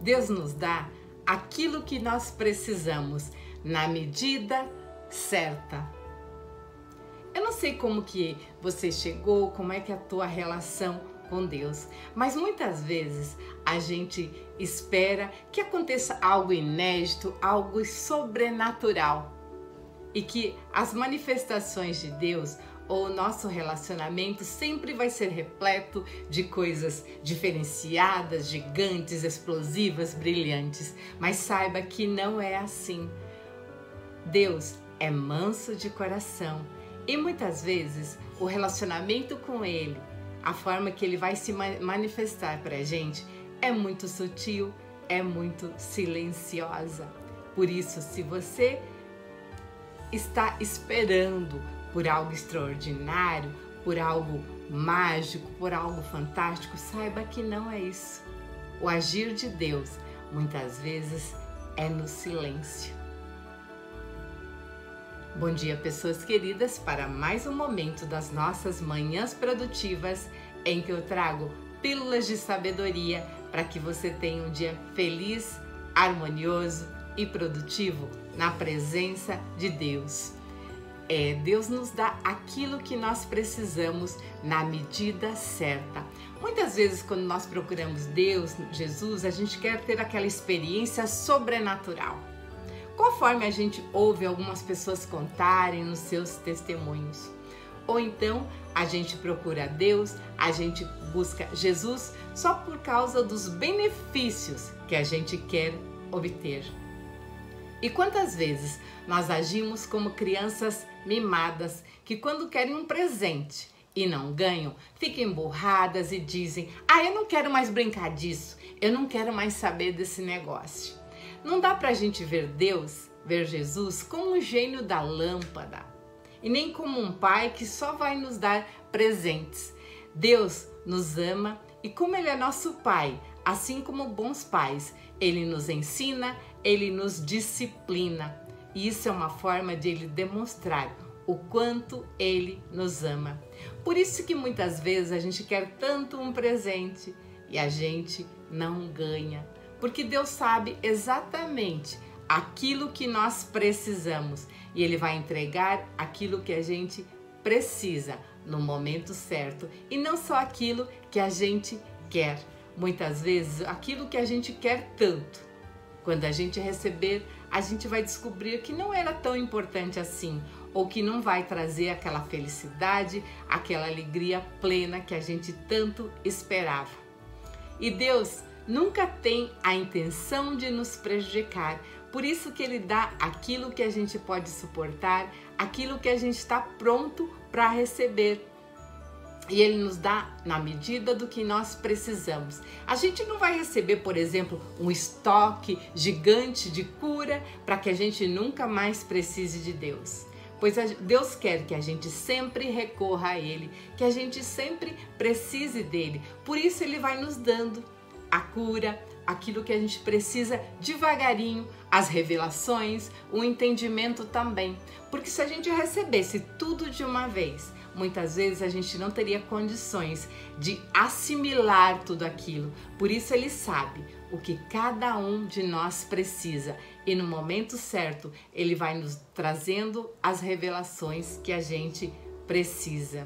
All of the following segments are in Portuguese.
Deus nos dá aquilo que nós precisamos na medida certa. Eu não sei como que você chegou, como é que é a tua relação com Deus, mas muitas vezes a gente espera que aconteça algo inédito, algo sobrenatural, e que as manifestações de Deus ou o nosso relacionamento sempre vai ser repleto de coisas diferenciadas, gigantes, explosivas, brilhantes. Mas saiba que não é assim. Deus é manso de coração e muitas vezes o relacionamento com Ele, a forma que Ele vai se manifestar para a gente é muito sutil, é muito silenciosa. Por isso, se você está esperando por algo extraordinário, por algo mágico, por algo fantástico, saiba que não é isso. O agir de Deus, muitas vezes, é no silêncio. Bom dia, pessoas queridas, para mais um momento das nossas manhãs produtivas, em que eu trago pílulas de sabedoria para que você tenha um dia feliz, harmonioso e produtivo na presença de Deus. Deus nos dá aquilo que nós precisamos na medida certa. Muitas vezes, quando nós procuramos Deus, Jesus, a gente quer ter aquela experiência sobrenatural, conforme a gente ouve algumas pessoas contarem nos seus testemunhos. Ou então, a gente procura Deus, a gente busca Jesus só por causa dos benefícios que a gente quer obter. E quantas vezes nós agimos como crianças mimadas que, quando querem um presente e não ganham, ficam emburradas e dizem: eu não quero mais brincar disso, eu não quero mais saber desse negócio. Não dá pra gente ver Deus, ver Jesus como um gênio da lâmpada e nem como um pai que só vai nos dar presentes. Deus nos ama e, como Ele é nosso pai, assim como bons pais, Ele nos ensina, Ele nos disciplina. E isso é uma forma de Ele demonstrar o quanto Ele nos ama. Por isso que muitas vezes a gente quer tanto um presente e a gente não ganha. Porque Deus sabe exatamente aquilo que nós precisamos e Ele vai entregar aquilo que a gente precisa no momento certo e não só aquilo que a gente quer. Muitas vezes aquilo que a gente quer tanto, quando a gente receber, a gente vai descobrir que não era tão importante assim, ou que não vai trazer aquela felicidade, aquela alegria plena que a gente tanto esperava. E Deus nunca tem a intenção de nos prejudicar, por isso que Ele dá aquilo que a gente pode suportar, aquilo que a gente está pronto para receber. E Ele nos dá na medida do que nós precisamos. A gente não vai receber, por exemplo, um estoque gigante de cura para que a gente nunca mais precise de Deus. Pois Deus quer que a gente sempre recorra a Ele, que a gente sempre precise dEle. Por isso Ele vai nos dando a cura, aquilo que a gente precisa devagarinho, as revelações, o entendimento também. Porque se a gente recebesse tudo de uma vez, muitas vezes a gente não teria condições de assimilar tudo aquilo. Por isso Ele sabe o que cada um de nós precisa e no momento certo Ele vai nos trazendo as revelações que a gente precisa.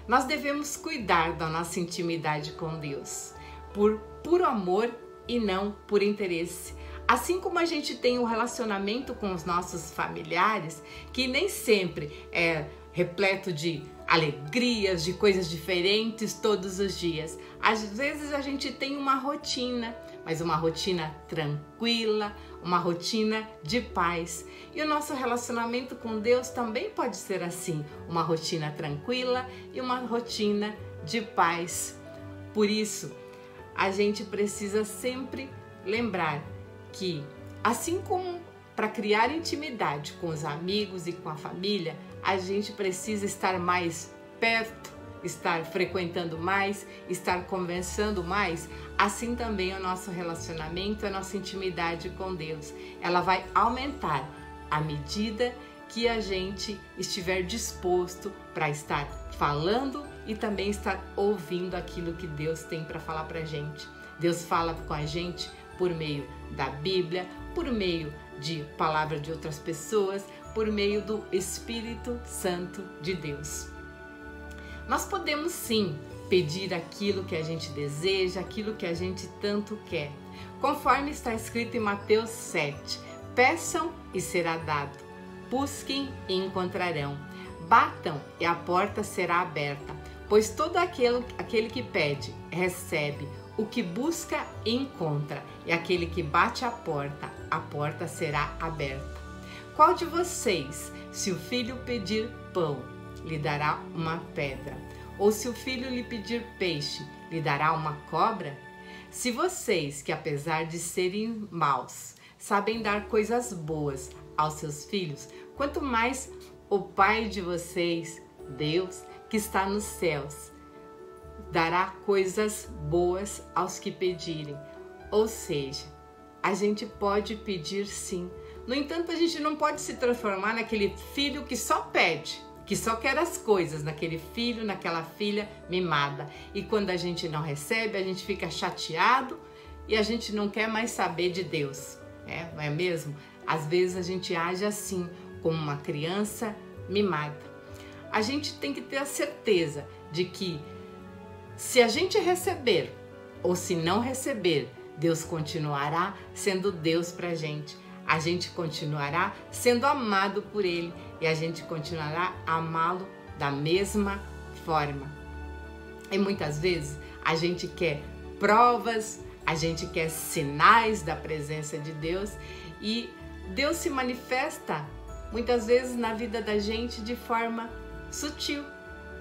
Nós devemos cuidar da nossa intimidade com Deus por puro amor e não por interesse. Assim como a gente tem um relacionamento com os nossos familiares, que nem sempre é repleto de alegrias, de coisas diferentes todos os dias. Às vezes a gente tem uma rotina, mas uma rotina tranquila, uma rotina de paz. E o nosso relacionamento com Deus também pode ser assim, uma rotina tranquila e uma rotina de paz. Por isso, a gente precisa sempre lembrar que, assim como para criar intimidade com os amigos e com a família, a gente precisa estar mais perto, estar frequentando mais, estar conversando mais. Assim também o nosso relacionamento, a nossa intimidade com Deus, ela vai aumentar à medida que a gente estiver disposto para estar falando e também estar ouvindo aquilo que Deus tem para falar para a gente. Deus fala com a gente por meio da Bíblia, por meio de palavra de outras pessoas, por meio do Espírito Santo de Deus. Nós podemos sim pedir aquilo que a gente deseja, aquilo que a gente tanto quer. Conforme está escrito em Mateus 7, peçam e será dado, busquem e encontrarão, batam e a porta será aberta, pois todo aquele que pede, recebe, o que busca, encontra, e aquele que bate a porta será aberta. Qual de vocês, se o filho pedir pão, lhe dará uma pedra? Ou se o filho lhe pedir peixe, lhe dará uma cobra? Se vocês, que apesar de serem maus, sabem dar coisas boas aos seus filhos, quanto mais o Pai de vocês, Deus, que está nos céus, dará coisas boas aos que pedirem. Ou seja, a gente pode pedir sim. No entanto, a gente não pode se transformar naquele filho que só pede, que só quer as coisas, naquele filho, naquela filha mimada. E quando a gente não recebe, a gente fica chateado e a gente não quer mais saber de Deus. Não é mesmo? Às vezes a gente age assim, como uma criança mimada. A gente tem que ter a certeza de que se a gente receber ou se não receber, Deus continuará sendo Deus pra gente. A gente continuará sendo amado por Ele e a gente continuará a amá-lo da mesma forma. E muitas vezes a gente quer provas, a gente quer sinais da presença de Deus e Deus se manifesta muitas vezes na vida da gente de forma sutil.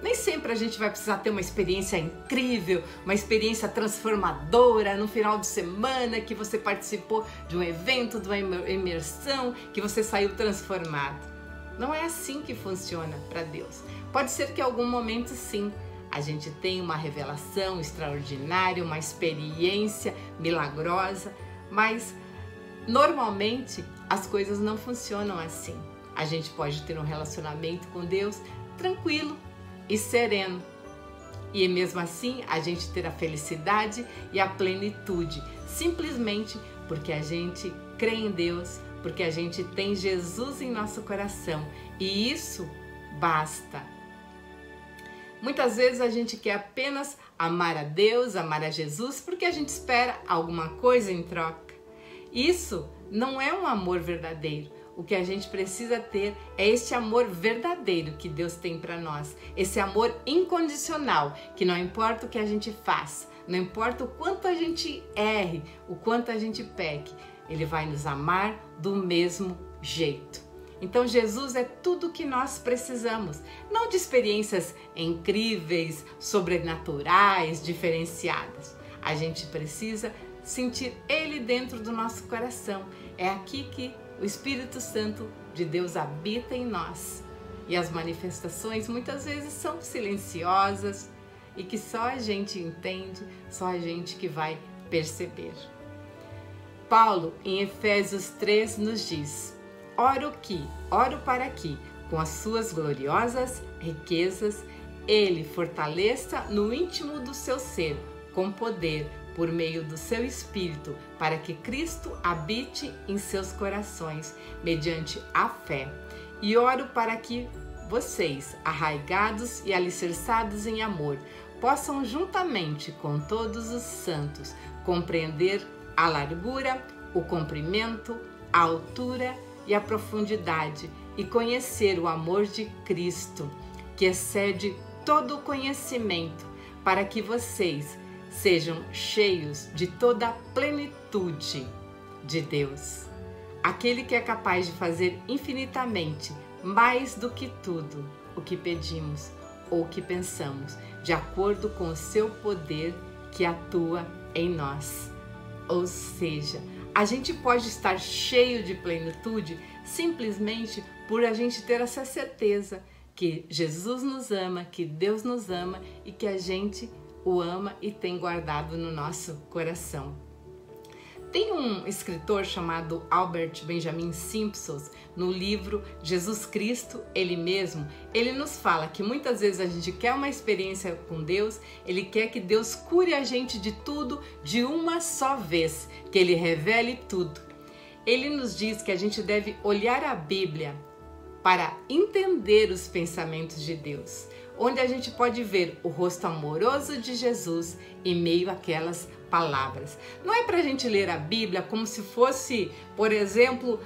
Nem sempre a gente vai precisar ter uma experiência incrível, uma experiência transformadora no final de semana, que você participou de um evento, de uma imersão, que você saiu transformado. Não é assim que funciona para Deus. Pode ser que em algum momento sim, a gente tenha uma revelação extraordinária, uma experiência milagrosa, mas normalmente as coisas não funcionam assim. A gente pode ter um relacionamento com Deus tranquilo e sereno. E mesmo assim a gente ter a felicidade e a plenitude, simplesmente porque a gente crê em Deus, porque a gente tem Jesus em nosso coração. E isso basta. Muitas vezes a gente quer apenas amar a Deus, amar a Jesus, porque a gente espera alguma coisa em troca. Isso não é um amor verdadeiro. O que a gente precisa ter é esse amor verdadeiro que Deus tem para nós. Esse amor incondicional, que não importa o que a gente faça, não importa o quanto a gente erre, o quanto a gente peque, Ele vai nos amar do mesmo jeito. Então Jesus é tudo o que nós precisamos, não de experiências incríveis, sobrenaturais, diferenciadas. A gente precisa sentir Ele dentro do nosso coração. É aqui que o Espírito Santo de Deus habita em nós. E as manifestações muitas vezes são silenciosas e que só a gente entende, só a gente que vai perceber. Paulo, em Efésios 3, nos diz: oro para que, com as suas gloriosas riquezas, Ele fortaleça no íntimo do seu ser, com poder, por meio do seu Espírito, para que Cristo habite em seus corações, mediante a fé. E oro para que vocês, arraigados e alicerçados em amor, possam juntamente com todos os santos compreender a largura, o comprimento, a altura e a profundidade e conhecer o amor de Cristo, que excede todo o conhecimento, para que vocês sejam cheios de toda a plenitude de Deus, aquele que é capaz de fazer infinitamente mais do que tudo o que pedimos ou que pensamos, de acordo com o seu poder que atua em nós. Ou seja, a gente pode estar cheio de plenitude simplesmente por a gente ter essa certeza que Jesus nos ama, que Deus nos ama e que a gente o ama e tem guardado no nosso coração. Tem um escritor chamado Albert Benjamin Simpson, no livro Jesus Cristo, Ele Mesmo, ele nos fala que muitas vezes a gente quer uma experiência com Deus, Ele quer que Deus cure a gente de tudo de uma só vez, que Ele revele tudo. Ele nos diz que a gente deve olhar a Bíblia para entender os pensamentos de Deus, onde a gente pode ver o rosto amoroso de Jesus em meio àquelas palavras. Não é para a gente ler a Bíblia como se fosse, por exemplo,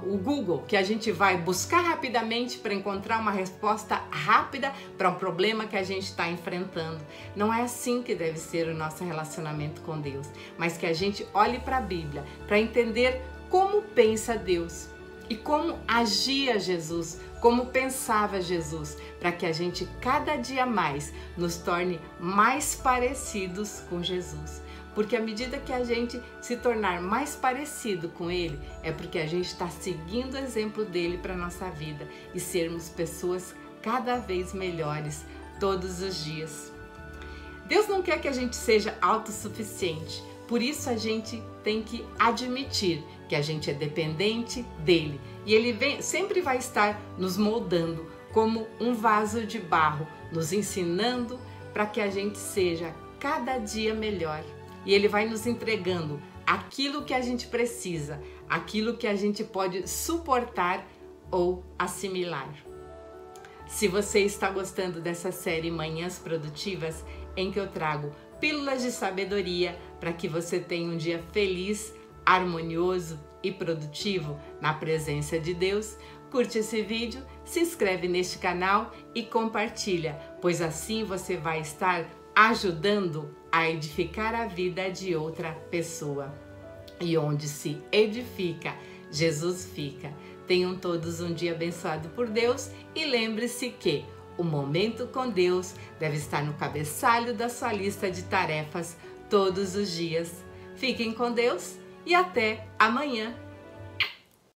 o Google, que a gente vai buscar rapidamente para encontrar uma resposta rápida para um problema que a gente está enfrentando. Não é assim que deve ser o nosso relacionamento com Deus, mas que a gente olhe para a Bíblia para entender como pensa Deus e como agia Jesus, como pensava Jesus, para que a gente cada dia mais nos torne mais parecidos com Jesus. Porque à medida que a gente se tornar mais parecido com Ele, é porque a gente está seguindo o exemplo dele para a nossa vida e sermos pessoas cada vez melhores todos os dias. Deus não quer que a gente seja autossuficiente, por isso a gente tem que admitir que a gente é dependente dele e ele sempre vai estar nos moldando como um vaso de barro, nos ensinando para que a gente seja cada dia melhor. E ele vai nos entregando aquilo que a gente precisa, aquilo que a gente pode suportar ou assimilar. Se você está gostando dessa série Manhãs Produtivas, em que eu trago pílulas de sabedoria para que você tenha um dia feliz, harmonioso e produtivo na presença de Deus, curte esse vídeo, se inscreve neste canal e compartilha, pois assim você vai estar ajudando a edificar a vida de outra pessoa. E onde se edifica, Jesus fica. Tenham todos um dia abençoado por Deus e lembre-se que o momento com Deus deve estar no cabeçalho da sua lista de tarefas todos os dias. Fiquem com Deus e até amanhã.